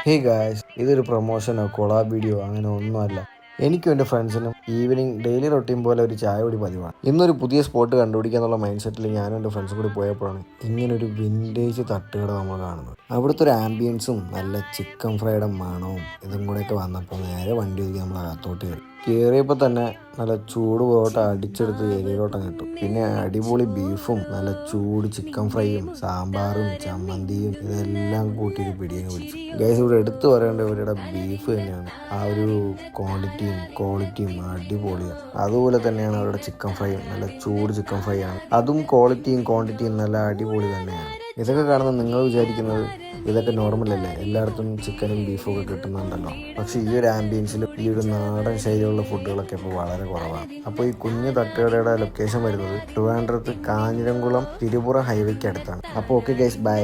Hey guys, ഇതൊരു പ്രൊമോഷനോ collab video അങ്ങനെ ഒന്നുമല്ല. എനിക്കും എൻ്റെ ഫ്രണ്ട്സിനും ഈവനിങ് ഡെയിലി റൊട്ടീൻ പോലെ ഒരു ചായ കുടി പതിവാണ്. ഇന്നൊരു പുതിയ സ്പോട്ട് കണ്ടുപിടിക്കുക എന്നുള്ള മൈൻഡ് സെറ്റിൽ ഞാനും എൻ്റെ ഫ്രണ്ട്സും കൂടി പോയപ്പോഴാണ് ഇങ്ങനൊരു വിൻറ്റേജ് തട്ടുകട നമ്മൾ കാണുന്നത്. അവിടുത്തെ ഒരു ആംബിയൻസും നല്ല ചിക്കൻ ഫ്രൈയുടെ മണവും ഇതും കൂടെയൊക്കെ വന്നപ്പോൾ നേരെ വണ്ടി ഒതുക്കി നമ്മൾ അകത്തോട്ട് കയറിയപ്പോൾ തന്നെ നല്ല ചൂട് പൊറോട്ട അടിച്ചെടുത്ത് ഏരിയയിലോട്ടം കിട്ടും. പിന്നെ അടിപൊളി ബീഫും നല്ല ചൂട് ചിക്കൻ ഫ്രൈയും സാമ്പാറും ചമ്മന്തിയും ഇതെല്ലാം കൂട്ടിയിട്ട് പിടിയങ്ങ് പിടിച്ചു. ഗൈസ്, ഇവിടെ എടുത്തു പറയേണ്ട ഇവരുടെ ബീഫ് തന്നെയാണ്. ആ ഒരു ക്വാളിറ്റിയും അടിപൊളിയാണ്. അതുപോലെ തന്നെയാണ് അവരുടെ ചിക്കൻ ഫ്രൈയും നല്ല ചൂട് ചിക്കൻ ഫ്രൈ ആണ്. അതും ക്വാണ്ടിറ്റിയും നല്ല അടിപൊളി തന്നെയാണ്. ഇതൊക്കെ കാണുമ്പോൾ നിങ്ങൾ വിചാരിക്കുന്നത് ഇതൊക്കെ നോർമലല്ലേ, എല്ലായിടത്തും ചിക്കനും ബീഫും ഒക്കെ കിട്ടുന്നുണ്ടല്ലോ. പക്ഷേ ഈ ഒരു ആംബിയൻസിലും ഈ ഒരു നാടൻ ശൈലിയുള്ള ഫുഡുകളൊക്കെ ഇപ്പോൾ വളരെ കുറവാണ്. അപ്പോൾ ഈ കുഞ്ഞു തട്ടുകടയുടെ ലൊക്കേഷൻ വരുന്നത് ട്രിവാൻഡ്രത്ത് കാഞ്ഞിരംകുളം തിരുപുറ ഹൈവേക്ക് അടുത്താണ്. അപ്പോൾ ഓക്കെ ഗൈസ്, ബൈ.